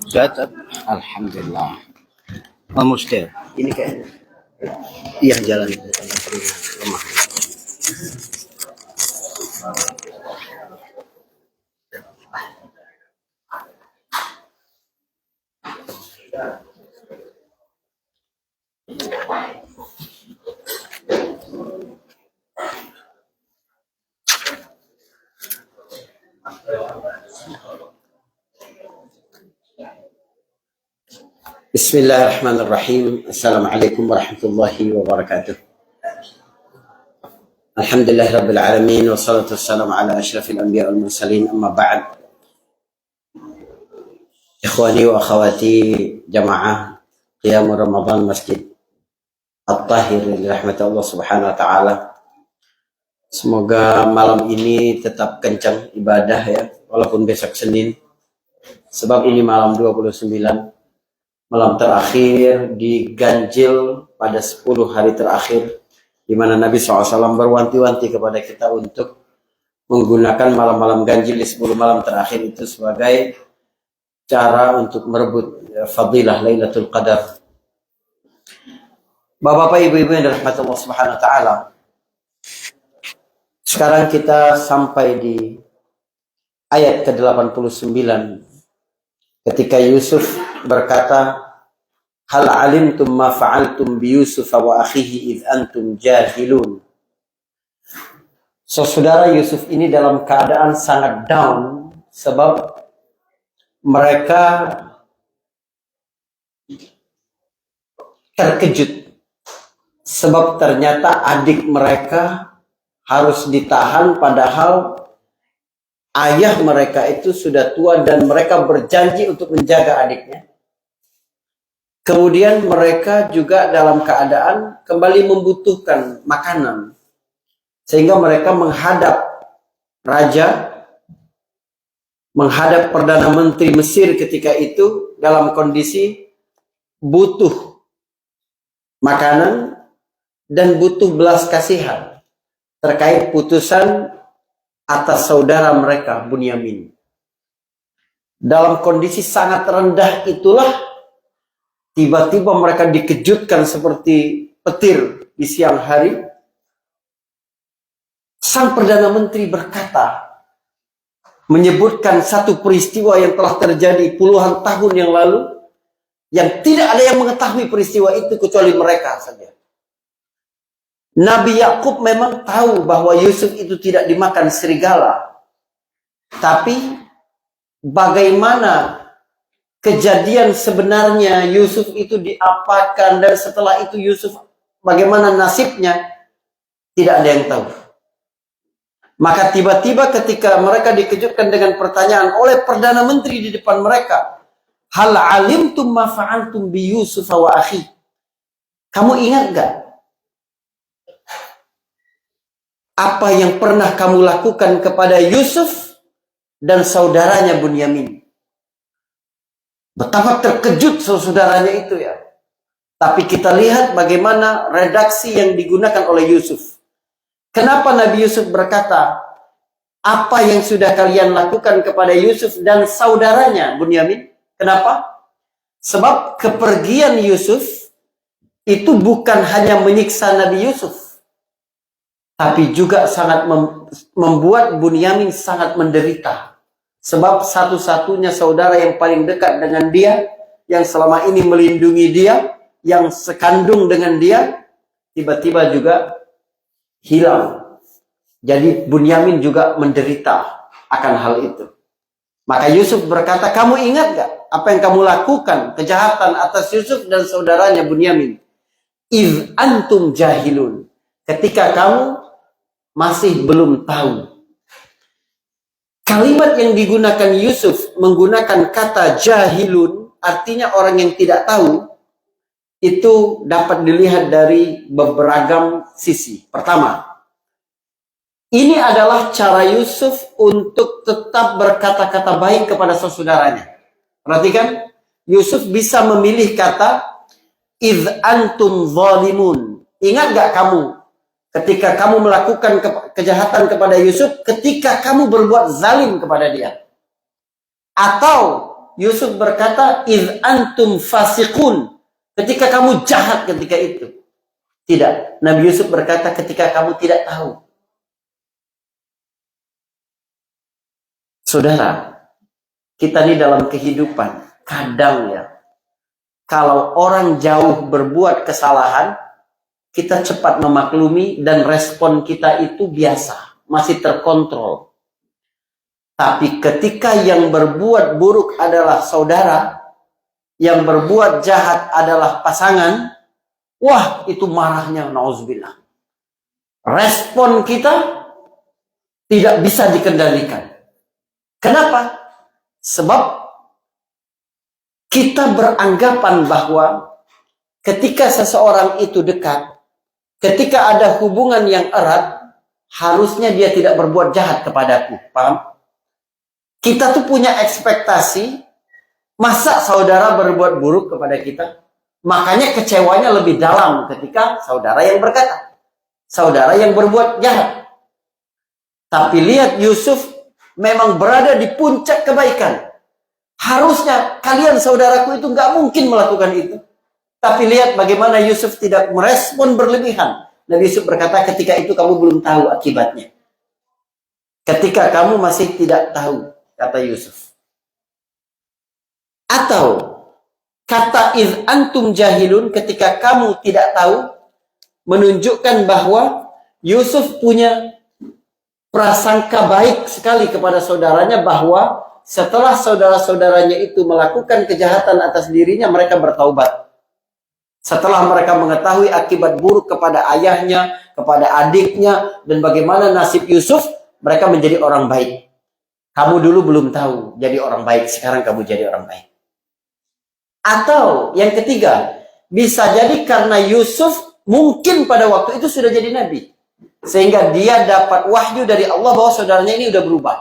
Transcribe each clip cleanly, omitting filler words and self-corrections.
Catat. Alhamdulillah. Oh, Mustir. Ini kayaknya. Iya, jalan. Lemah. Bismillahirrahmanirrahim. Assalamualaikum warahmatullahi wabarakatuh. Alhamdulillahirabbil alamin wassalatu wassalamu ala asyrafil anbiya wal mursalin, amma ba'd. Ikhwani wa akhwati jamaah qiyam Ramadan Masjid At-Tahir li rahmati Allah Subhanahu wa taala. Semoga malam ini tetap kencang ibadah ya, walaupun besok Senin. Sebab ini malam 29, malam terakhir diganjil pada 10 hari terakhir, di mana Nabi SAW berwanti-wanti kepada kita untuk menggunakan malam-malam ganjil di 10 malam terakhir itu sebagai cara untuk merebut fadilah Lailatul Qadar. Bapak-bapak, ibu-ibu yang dirahmati Allah Subhanahu wa taala. Sekarang kita sampai di ayat ke-89 ketika Yusuf berkata, "Hal alimtum ma fa'altum bi Yusuf wa akhihi id antum jahilun." Saudara Yusuf ini dalam keadaan sangat down sebab mereka terkejut sebab ternyata adik mereka harus ditahan padahal ayah mereka itu sudah tua dan mereka berjanji untuk menjaga adiknya. Kemudian mereka juga dalam keadaan kembali membutuhkan makanan. Sehingga mereka menghadap raja, menghadap Perdana Menteri Mesir ketika itu dalam kondisi butuh makanan dan butuh belas kasihan terkait putusan atas saudara mereka Bunyamin. Dalam kondisi sangat rendah itulah tiba-tiba mereka dikejutkan seperti petir di siang hari. Sang Perdana Menteri berkata, menyebutkan satu peristiwa yang telah terjadi puluhan tahun yang lalu, yang tidak ada yang mengetahui peristiwa itu kecuali mereka saja. Nabi Yakub memang tahu bahwa Yusuf itu tidak dimakan serigala. Tapi bagaimana kejadian sebenarnya Yusuf itu diapakan dan setelah itu Yusuf bagaimana nasibnya, tidak ada yang tahu. Maka tiba-tiba ketika mereka dikejutkan dengan pertanyaan oleh Perdana Menteri di depan mereka, "Hal alimtum ma fa'altum bi Yusuf wa akhi?" Kamu ingat gak apa yang pernah kamu lakukan kepada Yusuf dan saudaranya Bunyamin? Betapa terkejut saudaranya itu ya. Tapi kita lihat bagaimana redaksi yang digunakan oleh Yusuf. Kenapa Nabi Yusuf berkata, apa yang sudah kalian lakukan kepada Yusuf dan saudaranya Bunyamin? Kenapa? Sebab kepergian Yusuf itu bukan hanya menyiksa Nabi Yusuf, tapi juga sangat membuat Bunyamin sangat menderita. Sebab satu-satunya saudara yang paling dekat dengan dia, yang selama ini melindungi dia, yang sekandung dengan dia, tiba-tiba juga hilang. Jadi Bunyamin juga menderita akan hal itu. Maka Yusuf berkata, kamu ingat gak apa yang kamu lakukan, kejahatan atas Yusuf dan saudaranya Bunyamin? Iz antum jahilun. Ketika kamu masih belum tahu. Kalimat yang digunakan Yusuf menggunakan kata jahilun, artinya orang yang tidak tahu, itu dapat dilihat dari beberapa sisi. Pertama, ini adalah cara Yusuf untuk tetap berkata-kata baik kepada saudaranya. Perhatikan, Yusuf bisa memilih kata iz antum zalimun. Ingat gak kamu ketika kamu melakukan kejahatan kepada Yusuf, ketika kamu berbuat zalim kepada dia? Atau Yusuf berkata, "Idh antum fasiqun." Ketika kamu jahat ketika itu. Tidak. Nabi Yusuf berkata ketika kamu tidak tahu. Saudara, kita ini dalam kehidupan, kadang ya, kalau orang jauh berbuat kesalahan, kita cepat memaklumi dan respon kita itu biasa, masih terkontrol. Tapi ketika yang berbuat buruk adalah saudara, yang berbuat jahat adalah pasangan, wah itu marahnya, na'udzubillah. Respon kita tidak bisa dikendalikan. Kenapa? Sebab kita beranggapan bahwa ketika seseorang itu dekat, ketika ada hubungan yang erat, harusnya dia tidak berbuat jahat kepadaku. Paham? Kita tuh punya ekspektasi, masa saudara berbuat buruk kepada kita? Makanya kecewanya lebih dalam ketika saudara yang berkata, saudara yang berbuat jahat. Tapi lihat Yusuf memang berada di puncak kebaikan. Harusnya kalian saudaraku itu nggak mungkin melakukan itu. Tapi lihat bagaimana Yusuf tidak merespon berlebihan. Nabi Yusuf berkata, ketika itu kamu belum tahu akibatnya. Ketika kamu masih tidak tahu, kata Yusuf. Atau kata idh antum jahilun, ketika kamu tidak tahu, menunjukkan bahwa Yusuf punya prasangka baik sekali kepada saudaranya, bahwa setelah saudara-saudaranya itu melakukan kejahatan atas dirinya, mereka bertaubat. Setelah mereka mengetahui akibat buruk kepada ayahnya, kepada adiknya, dan bagaimana nasib Yusuf, mereka menjadi orang baik. Kamu dulu belum tahu jadi orang baik, sekarang kamu jadi orang baik. Atau yang ketiga, bisa jadi karena Yusuf mungkin pada waktu itu sudah jadi nabi, sehingga dia dapat wahyu dari Allah bahwa saudaranya ini udah berubah.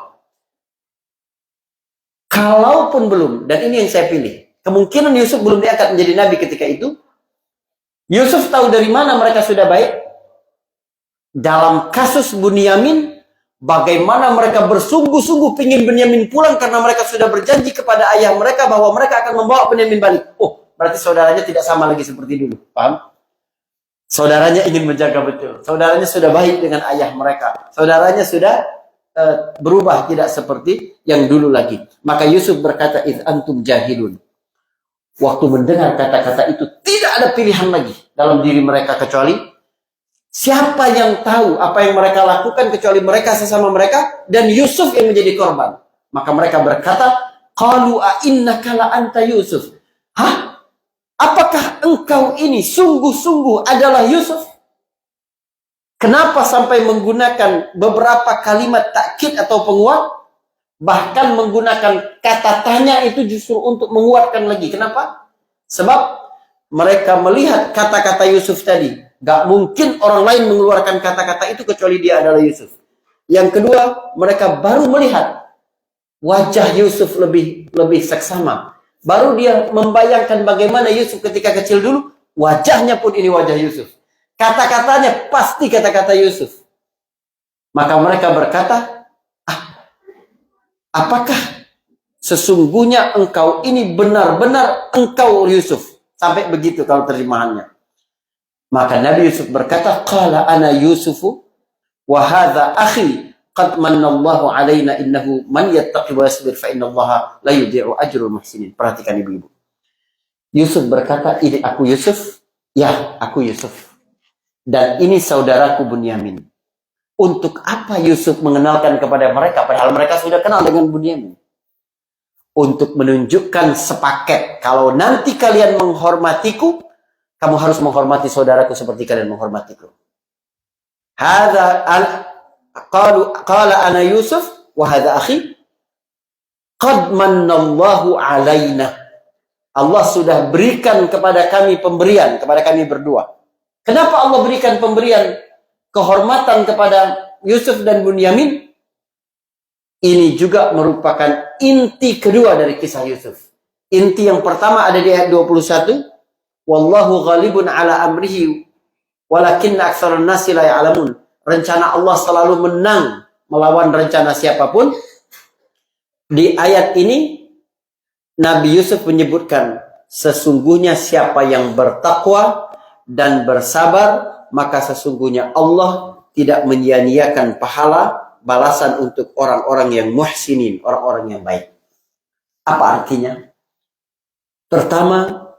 Kalaupun belum, dan ini yang saya pilih, kemungkinan Yusuf belum diangkat menjadi nabi ketika itu. Yusuf tahu dari mana mereka sudah baik. Dalam kasus Bunyamin, bagaimana mereka bersungguh-sungguh ingin Bunyamin pulang karena mereka sudah berjanji kepada ayah mereka bahwa mereka akan membawa Bunyamin balik. Oh, berarti saudaranya tidak sama lagi seperti dulu. Paham? Saudaranya ingin menjaga betul. Saudaranya sudah baik dengan ayah mereka. Saudaranya sudah berubah, tidak seperti yang dulu lagi. Maka Yusuf berkata, idh antum jahilun. Waktu mendengar kata-kata itu, tidak ada pilihan lagi dalam diri mereka kecuali siapa yang tahu apa yang mereka lakukan kecuali mereka sesama mereka, dan Yusuf yang menjadi korban. Maka mereka berkata, qalu a innaka la anta Yusuf. Hah? Apakah engkau ini sungguh-sungguh adalah Yusuf? Kenapa sampai menggunakan beberapa kalimat takkid atau penguat? Bahkan menggunakan kata tanya itu justru untuk menguatkan lagi. Kenapa? Sebab mereka melihat kata-kata Yusuf tadi. Gak mungkin orang lain mengeluarkan kata-kata itu kecuali dia adalah Yusuf. Yang kedua, mereka baru melihat wajah Yusuf lebih seksama. Baru dia membayangkan bagaimana Yusuf ketika kecil dulu. Wajahnya pun ini wajah Yusuf. Kata-katanya pasti kata-kata Yusuf. Maka mereka berkata, apakah sesungguhnya engkau ini benar-benar engkau Yusuf? Sampai begitu kalau terjemahannya. Maka Nabi Yusuf berkata, qala ana Yusufu wa hadha akhi qad manallahu alaina innahu man yattaqi wa yasbir fa innallaha la yudhi'u ajrul muhsinin. Perhatikan ibu-ibu. Yusuf berkata, ini aku Yusuf. Ya, aku Yusuf. Dan ini saudaraku Bunyamin. Untuk apa Yusuf mengenalkan kepada mereka padahal mereka sudah kenal dengan Bunyamin? Untuk menunjukkan sepaket, kalau nanti kalian menghormatiku, kamu harus menghormati saudaraku seperti kalian menghormatiku. Qala ana Yusuf wa hadha akhi qad manallahu alaina. Allah sudah berikan kepada kami pemberian, kepada kami berdua. Kenapa Allah berikan pemberian kehormatan kepada Yusuf dan Bunyamin? Ini juga merupakan inti kedua dari kisah Yusuf. Inti yang pertama ada di ayat 21. Wallahu ghalibun ala amrihi walakinna aktsarun nasi la ya'lamun. Rencana Allah selalu menang melawan rencana siapapun. Di ayat ini Nabi Yusuf menyebutkan, sesungguhnya siapa yang bertakwa dan bersabar, maka sesungguhnya Allah tidak menyia-nyiakan pahala balasan untuk orang-orang yang muhsinin, orang-orang yang baik. Apa artinya? Pertama,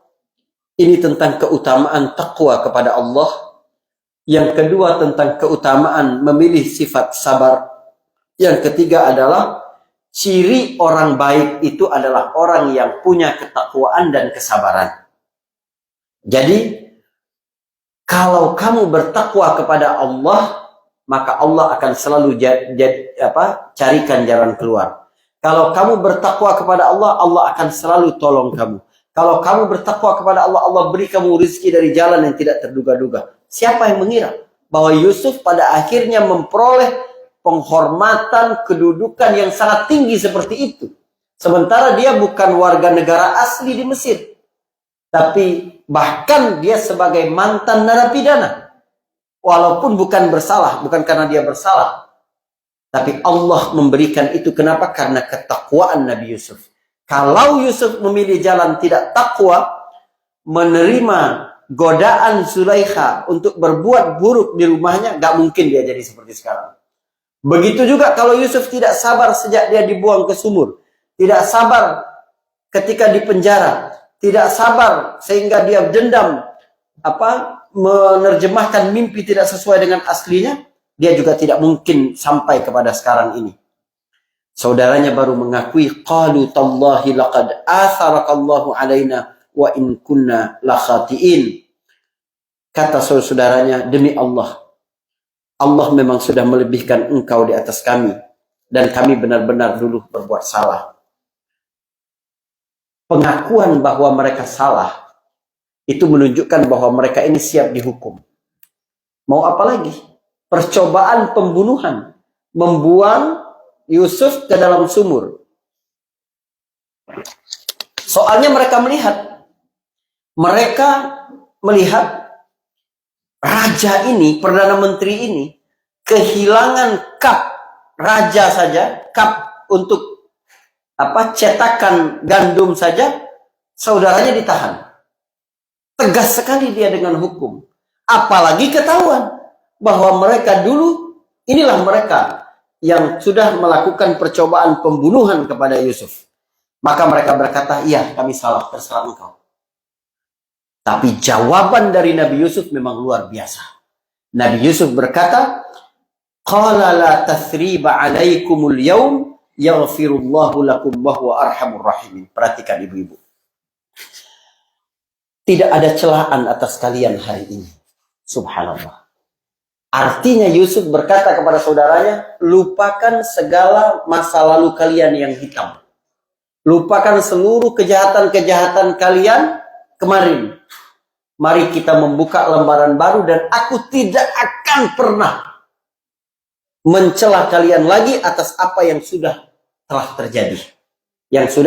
ini tentang keutamaan takwa kepada Allah. Yang kedua tentang keutamaan memilih sifat sabar. Yang ketiga adalah ciri orang baik itu adalah orang yang punya ketakwaan dan kesabaran. Jadi, kalau kamu bertakwa kepada Allah, maka Allah akan selalu carikan jalan keluar. Kalau kamu bertakwa kepada Allah, Allah akan selalu tolong kamu. Kalau kamu bertakwa kepada Allah, Allah beri kamu rezeki dari jalan yang tidak terduga-duga. Siapa yang mengira bahwa Yusuf pada akhirnya memperoleh penghormatan, kedudukan yang sangat tinggi seperti itu. Sementara dia bukan warga negara asli di Mesir. Tapi bahkan dia sebagai mantan narapidana. Walaupun bukan bersalah, bukan karena dia bersalah. Tapi Allah memberikan itu. Kenapa? Karena ketakwaan Nabi Yusuf. Kalau Yusuf memilih jalan tidak takwa, menerima godaan Zulaikha untuk berbuat buruk di rumahnya, gak mungkin dia jadi seperti sekarang. Begitu juga kalau Yusuf tidak sabar sejak dia dibuang ke sumur, tidak sabar ketika di penjara, tidak sabar sehingga dia dendam, menerjemahkan mimpi tidak sesuai dengan aslinya, dia juga tidak mungkin sampai kepada sekarang ini. Saudaranya baru mengakui, qalu tallahi laqad atharakallahu alaina wa in kunna lakhatiin. Kata saudaranya, demi Allah, Allah memang sudah melebihkan engkau di atas kami, dan kami benar-benar dulu berbuat salah. Pengakuan bahwa mereka salah itu menunjukkan bahwa mereka ini siap dihukum. Mau apa lagi? Percobaan pembunuhan, membuang Yusuf ke dalam sumur. Soalnya mereka melihat raja ini, Perdana Menteri ini, kehilangan cup raja saja, cup untuk cetakan gandum saja, saudaranya ditahan. Tegas sekali dia dengan hukum. Apalagi ketahuan bahwa mereka dulu, inilah mereka yang sudah melakukan percobaan pembunuhan kepada Yusuf. Maka mereka berkata, iya kami salah, terserah engkau. Tapi jawaban dari Nabi Yusuf memang luar biasa. Nabi Yusuf berkata, qala la tathriba alaikumul yawm yaghfirullahu lakum wa huwa arhamur rahimin. Perhatikan ibu-ibu. Tidak ada celaan atas kalian hari ini. Subhanallah. Artinya Yusuf berkata kepada saudaranya, lupakan segala masa lalu kalian yang hitam. Lupakan seluruh kejahatan-kejahatan kalian kemarin. Mari kita membuka lembaran baru dan aku tidak akan pernah mencela kalian lagi atas apa yang sudah telah terjadi. Yang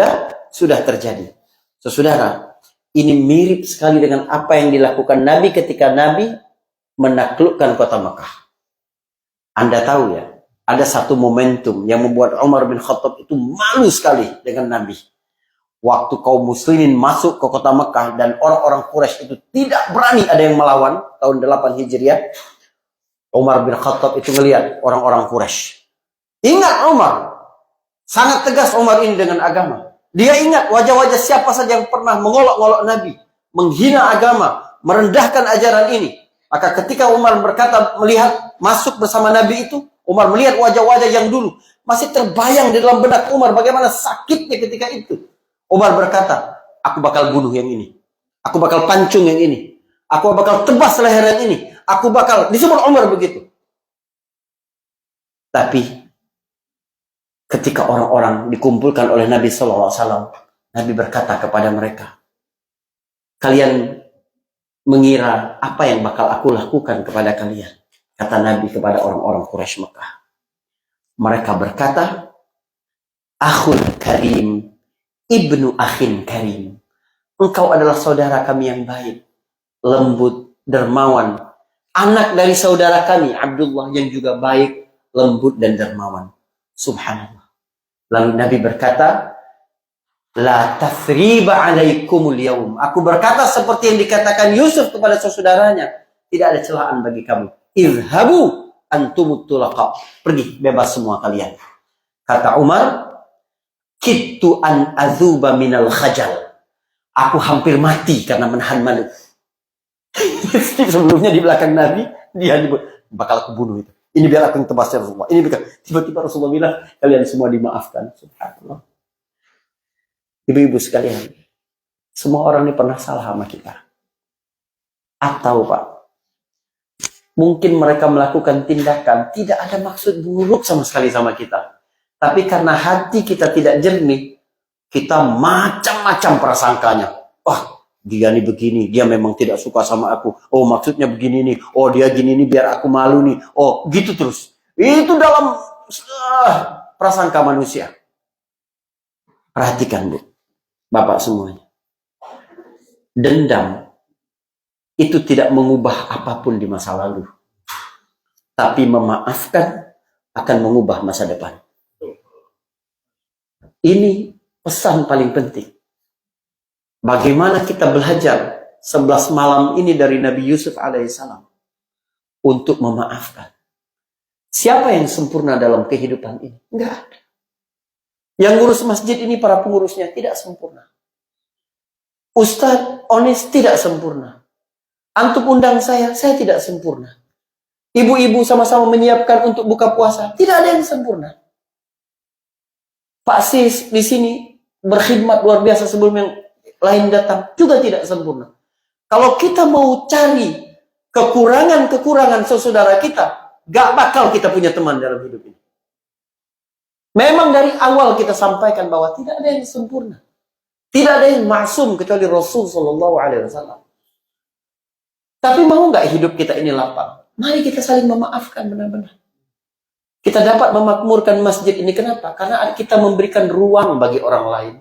sudah terjadi. Saudara, ini mirip sekali dengan apa yang dilakukan Nabi ketika Nabi menaklukkan kota Mekah. Anda tahu ya, ada satu momentum yang membuat Umar bin Khattab itu malu sekali dengan Nabi. Waktu kaum muslimin masuk ke kota Mekah dan orang-orang Quraisy itu tidak berani ada yang melawan, tahun 8 Hijriah, Umar bin Khattab itu melihat orang-orang Quraisy. Ingat Umar, sangat tegas Umar ini dengan agama. Dia ingat wajah-wajah siapa saja yang pernah mengolok-olok Nabi, menghina agama, merendahkan ajaran ini. Maka ketika Umar melihat masuk bersama Nabi itu, Umar melihat wajah-wajah yang dulu. Masih terbayang di dalam benak Umar bagaimana sakitnya ketika itu. Umar berkata, aku bakal bunuh yang ini. Aku bakal pancung yang ini. Aku bakal tebas leher yang ini. Aku bakal, disebut Umar begitu. Tapi ketika orang-orang dikumpulkan oleh Nabi SAW, Nabi berkata kepada mereka, kalian mengira apa yang bakal aku lakukan kepada kalian? Kata Nabi kepada orang-orang Quraisy Mekah. Mereka berkata, akhul karim, ibnu akhin karim. Engkau adalah saudara kami yang baik, lembut, dermawan. Anak dari saudara kami, Abdullah, yang juga baik, lembut dan dermawan. Subhanallah. Lalu Nabi berkata, La tathriba alaikumul yaum. Aku berkata seperti yang dikatakan Yusuf kepada saudaranya. Tidak ada celaan bagi kamu. Izhabu antumut tulaqa. Pergi, bebas semua kalian. Kata Umar, kittu an azuba minal khajal. Aku hampir mati karena menahan malu. Sebelumnya di belakang Nabi, dia bakal aku bunuh itu. Ini biar aku yang tebasnya Rasulullah. Ini tiba-tiba Rasulullah bilang, kalian semua dimaafkan. Subhanallah. Ibu-ibu sekalian, semua orang ini pernah salah sama kita. Atau Pak, mungkin mereka melakukan tindakan tidak ada maksud buruk sama sekali sama kita. Tapi karena hati kita tidak jernih, kita macam-macam prasangkanya. Wah, dia nih begini, dia memang tidak suka sama aku. Oh, maksudnya begini nih. Oh, dia gini nih biar aku malu nih. Oh, gitu terus. Itu dalam prasangka manusia. Perhatikan, Bu. Bapak semuanya. Dendam itu tidak mengubah apapun di masa lalu. Tapi memaafkan akan mengubah masa depan. Ini pesan paling penting. Bagaimana kita belajar 11 malam ini dari Nabi Yusuf alaihissalam untuk memaafkan. Siapa yang sempurna dalam kehidupan ini? Enggak ada. Yang ngurus masjid ini para pengurusnya tidak sempurna. Ustadz Onis tidak sempurna. Antum undang saya tidak sempurna. Ibu-ibu sama-sama menyiapkan untuk buka puasa, tidak ada yang sempurna. Pak Sis di sini berkhidmat luar biasa sebelum yang lain datang, juga tidak sempurna. Kalau kita mau cari kekurangan-kekurangan saudara kita, gak bakal kita punya teman dalam hidup ini. Memang dari awal kita sampaikan bahwa tidak ada yang sempurna. Tidak ada yang maksum kecuali Rasul Sallallahu Alaihi Wasallam. Tapi mau nggak hidup kita ini lapang? Mari kita saling memaafkan benar-benar. Kita dapat memakmurkan masjid ini. Kenapa? Karena kita memberikan ruang bagi orang lain.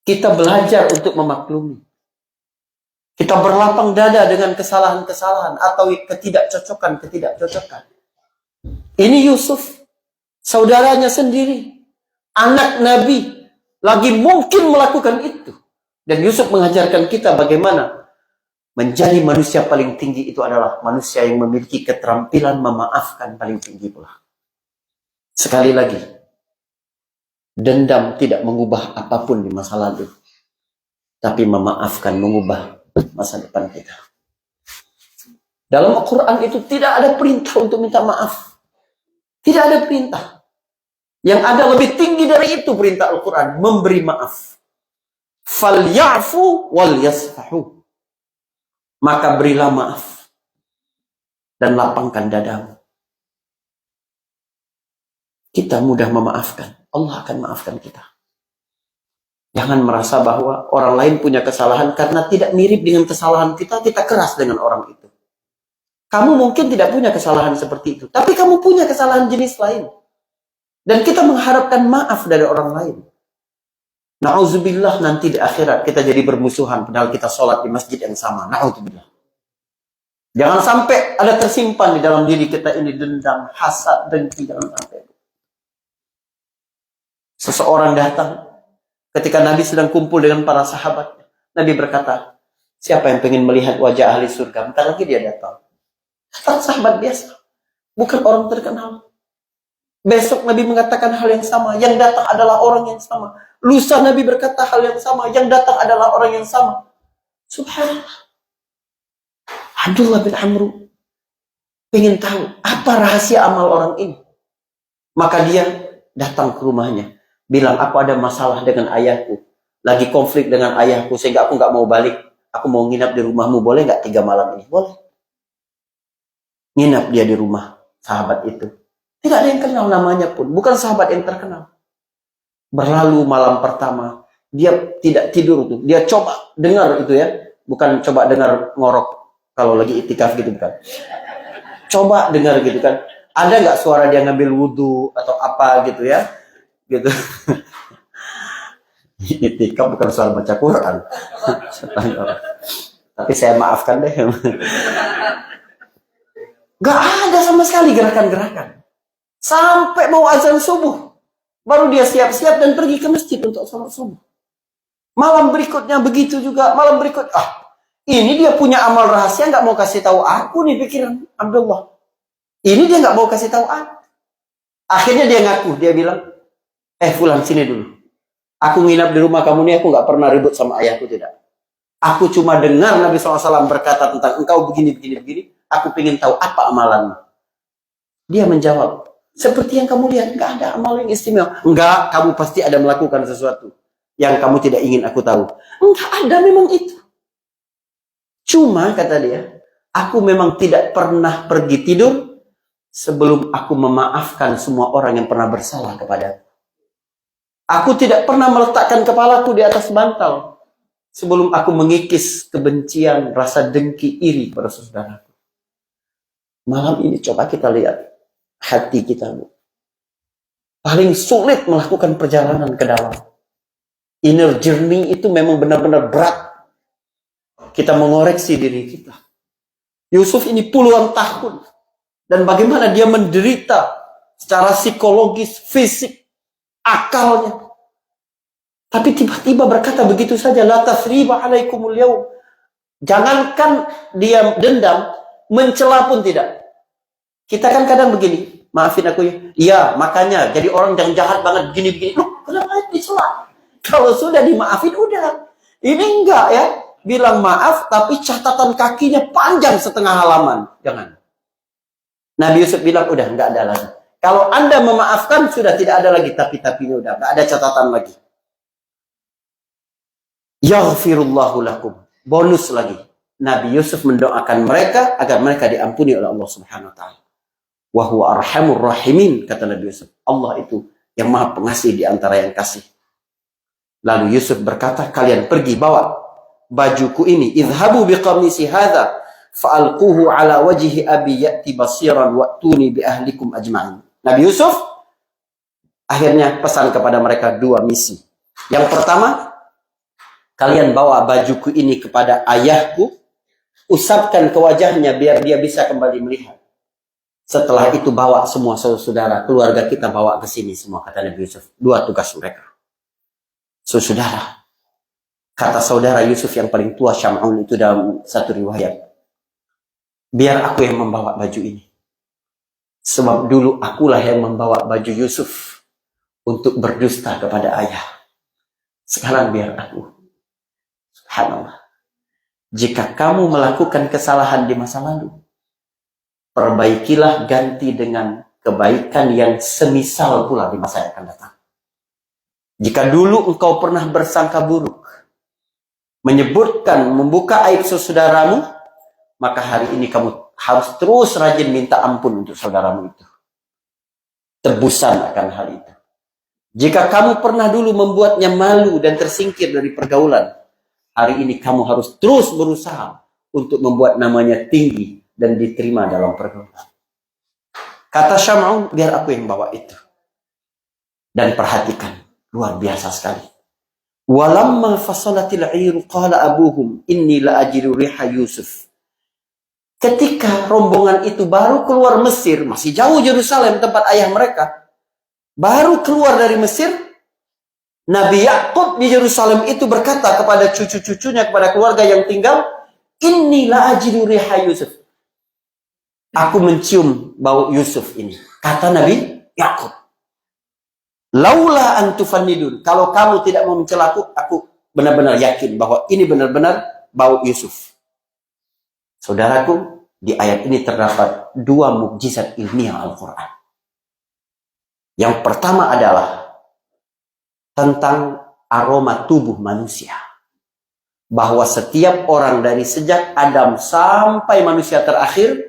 Kita belajar untuk memaklumi. Kita berlapang dada dengan kesalahan-kesalahan atau ketidakcocokan. Ini Yusuf, saudaranya sendiri, anak Nabi, lagi mungkin melakukan itu. Dan Yusuf mengajarkan kita bagaimana menjadi manusia paling tinggi itu adalah manusia yang memiliki keterampilan memaafkan paling tinggi pula. Sekali lagi, dendam tidak mengubah apapun di masa lalu. Tapi memaafkan mengubah masa depan kita. Dalam Al-Quran itu tidak ada perintah untuk minta maaf. Tidak ada perintah. Yang ada lebih tinggi dari itu perintah Al-Quran. Memberi maaf. Falyafu wal yasfahu. Maka berilah maaf. Dan lapangkan dadamu. Kita mudah memaafkan. Allah akan maafkan kita. Jangan merasa bahwa orang lain punya kesalahan karena tidak mirip dengan kesalahan kita, kita keras dengan orang itu. Kamu mungkin tidak punya kesalahan seperti itu, tapi kamu punya kesalahan jenis lain. Dan kita mengharapkan maaf dari orang lain. Na'udzubillah nanti di akhirat kita jadi bermusuhan padahal kita sholat di masjid yang sama. Na'udzubillah. Jangan sampai ada tersimpan di dalam diri kita ini dendam, hasad, dengki, jangan sampai. Seseorang datang ketika Nabi sedang kumpul dengan para sahabatnya. Nabi berkata, siapa yang pengen melihat wajah ahli surga? Bentar lagi dia datang. Datang sahabat biasa. Bukan orang terkenal. Besok Nabi mengatakan hal yang sama. Yang datang adalah orang yang sama. Lusa Nabi berkata hal yang sama. Yang datang adalah orang yang sama. Subhanallah. Abdullah bin Amru pengen tahu apa rahasia amal orang ini. Maka dia datang ke rumahnya. Bilang, aku ada masalah dengan ayahku. Lagi konflik dengan ayahku, sehingga aku nggak mau balik. Aku mau nginap di rumahmu, boleh nggak 3 malam ini? Boleh. Nginap dia di rumah sahabat itu. Tidak ada yang kenal namanya pun. Bukan sahabat yang terkenal. Berlalu malam pertama, dia tidak tidur tuh. Dia coba dengar itu ya. Bukan coba dengar ngorok kalau lagi itikaf gitu, bukan. Coba dengar gitu kan. Ada nggak suara dia ngambil wudhu atau apa gitu ya. Gitu. Itikaf bukan soal baca Quran. Tapi saya maafkan deh. Gak ada sama sekali gerakan-gerakan. Sampai mau azan subuh. Baru dia siap-siap dan pergi ke masjid untuk sholat subuh. Malam berikutnya begitu juga. Malam berikut, ini dia punya amal rahasia, nggak mau kasih tahu aku nih, pikiran Abdullah. Ini dia nggak mau kasih tahu aku. Akhirnya dia ngaku, dia bilang, Fulan sini dulu. Aku nginap di rumah kamu nih, aku nggak pernah ribut sama ayahku, tidak. Aku cuma dengar Nabi SAW berkata tentang engkau begini. Aku ingin tahu apa amalanmu. Dia menjawab, seperti yang kamu lihat, nggak ada amal yang istimewa. Enggak, kamu pasti ada melakukan sesuatu yang kamu tidak ingin aku tahu. Enggak ada memang itu. Cuma, kata dia, aku memang tidak pernah pergi tidur sebelum aku memaafkan semua orang yang pernah bersalah kepadaku. Aku tidak pernah meletakkan kepalaku di atas bantal sebelum aku mengikis kebencian, rasa dengki, iri pada saudaraku. Malam ini coba kita lihat hati kita, Bu. Paling sulit melakukan perjalanan ke dalam. Inner journey itu memang benar-benar berat. Kita mengoreksi diri kita. Yusuf ini puluhan tahun. Dan bagaimana dia menderita secara psikologis, fisik, akalnya. Tapi tiba-tiba berkata begitu saja, la tasriba alaikumul yaum. Jangankan dia dendam, mencela pun tidak. Kita kan kadang begini, maafin aku ya. Iya, makanya jadi orang yang jahat banget begini-begini. Loh, kenapa dicela? Kalau sudah dimaafin udah. Ini enggak ya. Bilang maaf tapi catatan kakinya panjang setengah halaman. Jangan. Nabi Yusuf bilang udah enggak ada lagi. Kalau Anda memaafkan sudah tidak ada lagi tapi-tapinya udah enggak ada catatan lagi. Yaghfirullahu lakum. Bonus lagi. Nabi Yusuf mendoakan mereka agar mereka diampuni oleh Allah Subhanahu wa taala. Wa huwa arhamur rahimin, kata Nabi Yusuf. Allah itu yang Maha Pengasih di antara yang kasih. Lalu Yusuf berkata, kalian pergi bawa bajuku ini. Idhabu biqamisi hadza fa'alquhu ala wajhi abi ya'ti basiran wa'tuni bi ahlikum ajma'in. Nabi Yusuf akhirnya pesan kepada mereka dua misi. Yang pertama, kalian bawa bajuku ini kepada ayahku, usapkan ke wajahnya biar dia bisa kembali melihat. Setelah itu bawa semua saudara, keluarga kita bawa ke sini semua, kata Nabi Yusuf. Dua tugas mereka. Saudara, kata saudara Yusuf yang paling tua, Syam'un, itu dalam satu riwayat. Biar aku yang membawa baju ini. Sebab dulu akulah yang membawa baju Yusuf untuk berdusta kepada ayah. Sekarang biar aku. Subhanallah. Jika kamu melakukan kesalahan di masa lalu, perbaikilah ganti dengan kebaikan yang semisal pula di masa yang akan datang. Jika dulu engkau pernah bersangka buruk, menyebutkan, membuka aib saudaramu, maka hari ini kamu harus terus rajin minta ampun untuk saudaramu itu. Tebusan akan hal itu. Jika kamu pernah dulu membuatnya malu dan tersingkir dari pergaulan, hari ini kamu harus terus berusaha untuk membuat namanya tinggi dan diterima dalam pergaulan. Kata Syam'un, biar aku yang bawa itu. Dan perhatikan, luar biasa sekali. Walamma fasalatil 'iru qala abuhum inni la ajidu riha Yusuf. Ketika rombongan itu baru keluar Mesir, masih jauh Yerusalem tempat ayah mereka, baru keluar dari Mesir, Nabi Yakub di Yerusalem itu berkata kepada cucu-cucunya, kepada keluarga yang tinggal, inni la ajidu riha Yusuf. Aku mencium bau Yusuf ini. Kata Nabi Yakub. Laula antufannidun. Kalau kamu tidak mau mencelaku, aku benar-benar yakin bahwa ini benar-benar bau Yusuf. Saudaraku, di ayat ini terdapat dua mukjizat ilmiah Al-Quran. Yang pertama adalah tentang aroma tubuh manusia. Bahwa setiap orang dari sejak Adam sampai manusia terakhir,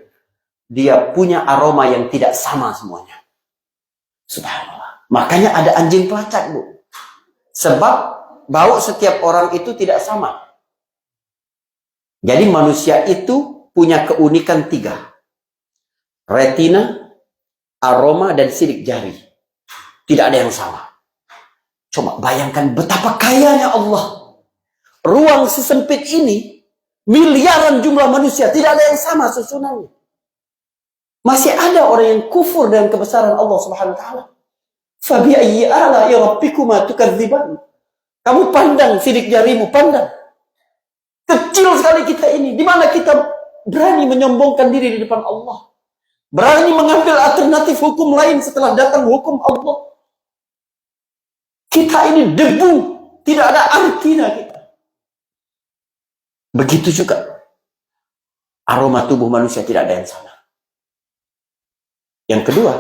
dia punya aroma yang tidak sama semuanya. Subhanallah. Makanya ada anjing pelacak, Bu. Sebab bau setiap orang itu tidak sama. Jadi manusia itu punya keunikan 3. Retina, aroma, dan sidik jari. Tidak ada yang sama. Coba bayangkan betapa kayanya Allah. Ruang sesempit ini, miliaran jumlah manusia, tidak ada yang sama susunannya. Masih ada orang yang kufur dengan kebesaran Allah Subhanahu wa taala. Fabi ayyi ala ya rabbikuma tukadziban. Kamu pandang sidik jarimu, pandang. Kecil sekali kita ini. Di mana kita berani menyombongkan diri di depan Allah? Berani mengambil alternatif hukum lain setelah datang hukum Allah. Kita ini debu, tidak ada artinya kita. Begitu juga aroma tubuh manusia tidak ada yang sama. Yang kedua,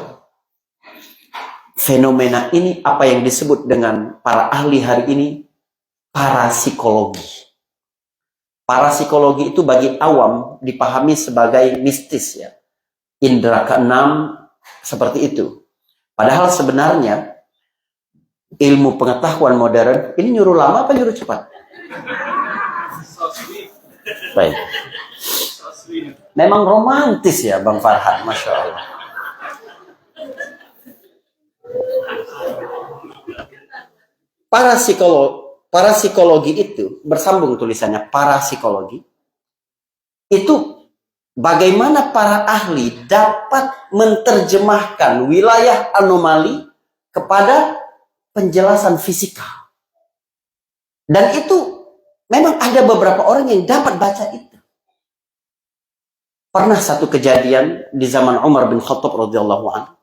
fenomena ini apa yang disebut dengan para ahli hari ini parapsikologi. Parapsikologi itu bagi awam dipahami sebagai mistis ya. Indera keenam seperti itu. Padahal sebenarnya ilmu pengetahuan modern ini nyuruh lama apa nyuruh cepat? Baik. Memang romantis ya Bang Farhan, Masya Allah. Parapsikologi itu bersambung tulisannya parapsikologi itu bagaimana para ahli dapat menerjemahkan wilayah anomali kepada penjelasan fisika. Dan itu memang ada beberapa orang yang dapat baca itu. Pernah satu kejadian di zaman Umar bin Khattab radhiyallahu anhu.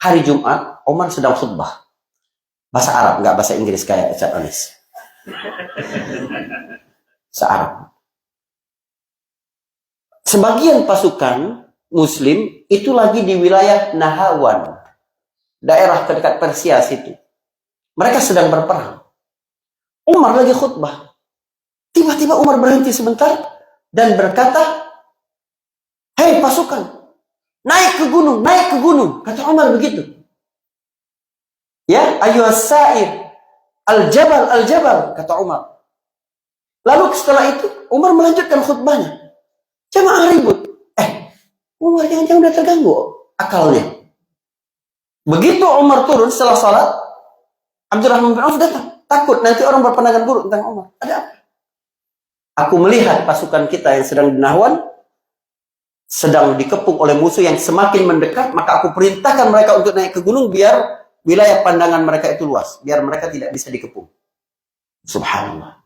Hari Jumat, Umar sedang khutbah. Bahasa Arab, nggak bahasa Inggris kayak Ustaz Anis. Bahasa Arab. Sebagian pasukan Muslim itu lagi di wilayah Nahawan, daerah terdekat Persia situ. Mereka sedang berperang. Umar lagi khutbah. Tiba-tiba Umar berhenti sebentar dan berkata, "Hei pasukan, naik ke gunung, naik ke gunung." Kata Umar begitu. Ya, ayyuhas sa'ir, al-jabal, al-jabal, kata Umar. Lalu setelah itu Umar melanjutkan khutbahnya. Jamaah ribut. Umar jangan-jangan udah terganggu akalnya. Begitu Umar turun setelah salat, Abdurrahman bin Auf datang. Takut nanti orang berpandangan buruk tentang Umar. Ada apa? Aku melihat pasukan kita yang sedang di Nahwan sedang dikepung oleh musuh yang semakin mendekat, maka aku perintahkan mereka untuk naik ke gunung biar wilayah pandangan mereka itu luas, biar mereka tidak bisa dikepung. Subhanallah.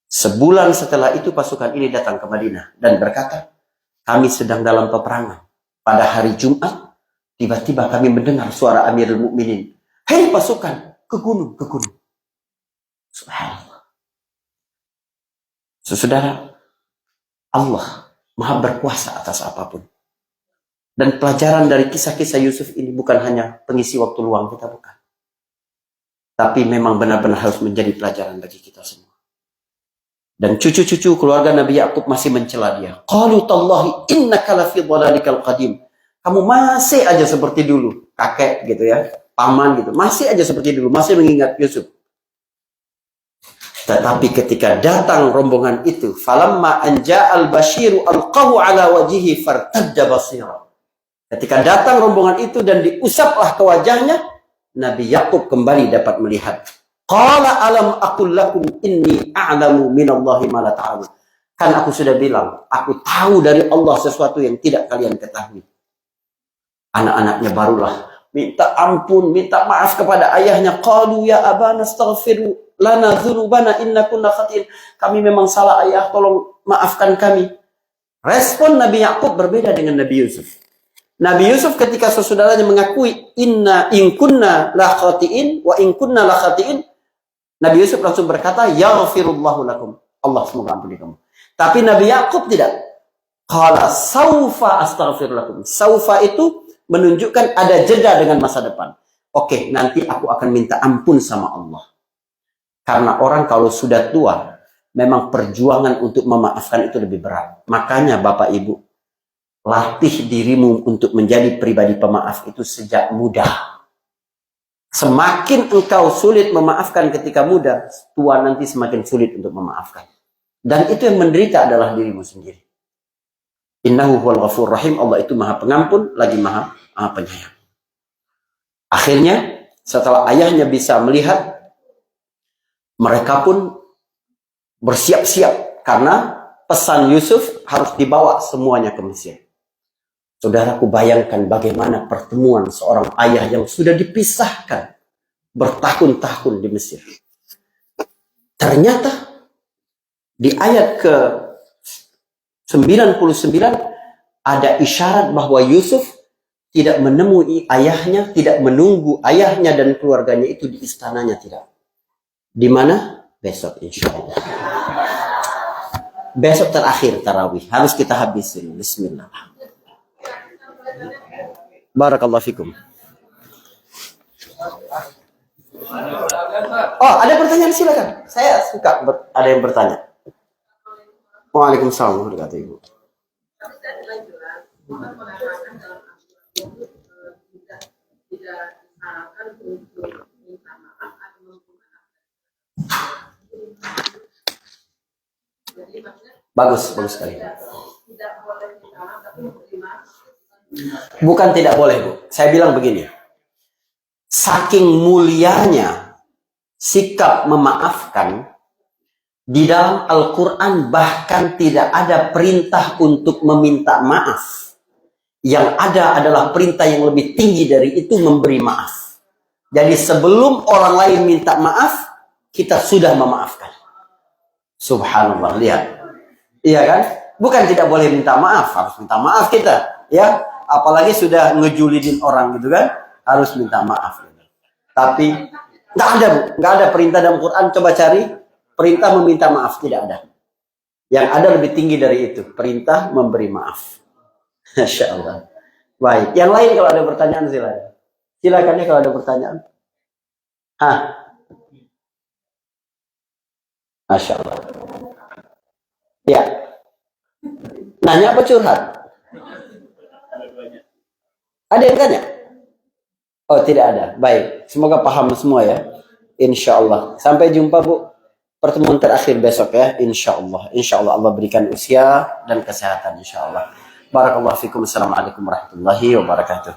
Sebulan setelah itu pasukan ini datang ke Madinah dan berkata, kami sedang dalam peperangan. Pada hari Jumat, tiba-tiba kami mendengar suara Amirul Mukminin. Hei pasukan, ke gunung, ke gunung. Subhanallah. Saudara, Allah Maha berkuasa atas apapun. Dan pelajaran dari kisah-kisah Yusuf ini bukan hanya pengisi waktu luang kita, bukan. Tapi memang benar-benar harus menjadi pelajaran bagi kita semua. Dan cucu-cucu keluarga Nabi Yakub masih mencela dia. Qalu tallahi innaka lafi dhalalikal qadim. Kamu masih aja seperti dulu, kakek gitu ya, paman gitu, masih aja seperti dulu, masih mengingat Yusuf. Tetapi ketika datang rombongan itu, falamma anja'al basyiru alqahu ala wajhihi fartadda basira. Ketika datang rombongan itu dan diusaplah ke wajahnya, Nabi Yakub kembali dapat melihat. Qala alam aqul lakum inni a'lamu minallahi ma la ta'lamun. Kan aku sudah bilang, aku tahu dari Allah sesuatu yang tidak kalian ketahui. Anak-anaknya barulah minta ampun, minta maaf kepada ayahnya. Qalu ya abana astaghfiru lana dzunubana inna kunna khatin. Kami memang salah ayah, tolong maafkan kami. Respon Nabi Yakub berbeda dengan Nabi Yusuf. Nabi Yusuf ketika saudaranya mengakui inna in kunna la khatiin wa in kunna la khatiin, Nabi Yusuf langsung berkata, yaghfirullahu lakum. Allah semoga ampuni kamu. Tapi Nabi Yakub tidak. Qala saufa astaghfir lakum. Saufa itu menunjukkan ada jeda dengan masa depan. Oke, nanti aku akan minta ampun sama Allah. Karena orang kalau sudah tua, memang perjuangan untuk memaafkan itu lebih berat. Makanya Bapak Ibu, latih dirimu untuk menjadi pribadi pemaaf itu sejak muda. Semakin engkau sulit memaafkan ketika muda, tua nanti semakin sulit untuk memaafkan. Dan itu yang menderita adalah dirimu sendiri. Innahu huwal ghafur rahim. Allah itu maha pengampun, lagi maha penyayang. Akhirnya, setelah ayahnya bisa melihat, mereka pun bersiap-siap. Karena pesan Yusuf harus dibawa semuanya ke Mesir. Saudaraku, bayangkan bagaimana pertemuan seorang ayah yang sudah dipisahkan bertahun-tahun di Mesir. Ternyata di ayat ke 99 ada isyarat bahwa Yusuf tidak menemui ayahnya, tidak menunggu ayahnya dan keluarganya itu di istananya, tidak. Di mana? Besok insya Allah. Besok terakhir tarawih. Harus kita habisin. Bismillah. Barakallahu fikum. Oh, ada pertanyaan, silakan. Saya suka ada yang bertanya. Waalaikumsalam warahmatullahi wabarakatuh. Bagus sekali. Bukan tidak boleh, Bu. Saya bilang begini. Saking mulianya sikap memaafkan, di dalam Al-Quran bahkan tidak ada perintah untuk meminta maaf. Yang ada adalah perintah yang lebih tinggi dari itu, memberi maaf. Jadi sebelum orang lain minta maaf, kita sudah memaafkan. Subhanallah, lihat. Iya kan? Bukan tidak boleh minta maaf, harus minta maaf kita. Ya, apalagi sudah ngejulidin orang gitu kan, harus minta maaf. Tapi nggak ada, Bu. Nggak ada perintah dalam Quran. Coba cari perintah meminta maaf, tidak ada. Yang ada lebih tinggi dari itu, perintah memberi maaf. Masya Allah. Baik, yang lain kalau ada pertanyaan silakan. Silakan ya kalau ada pertanyaan. Hah? Masya Allah. Ya. Nanya apa curhat? Ada yang tanya? Oh, tidak ada. Baik, semoga paham semua ya. Insya Allah. Sampai jumpa, Bu. Pertemuan terakhir besok ya. Insya Allah. Insya Allah Allah berikan usia dan kesehatan. Insya Allah. Barakallahu fikum. Assalamualaikum warahmatullahi wabarakatuh.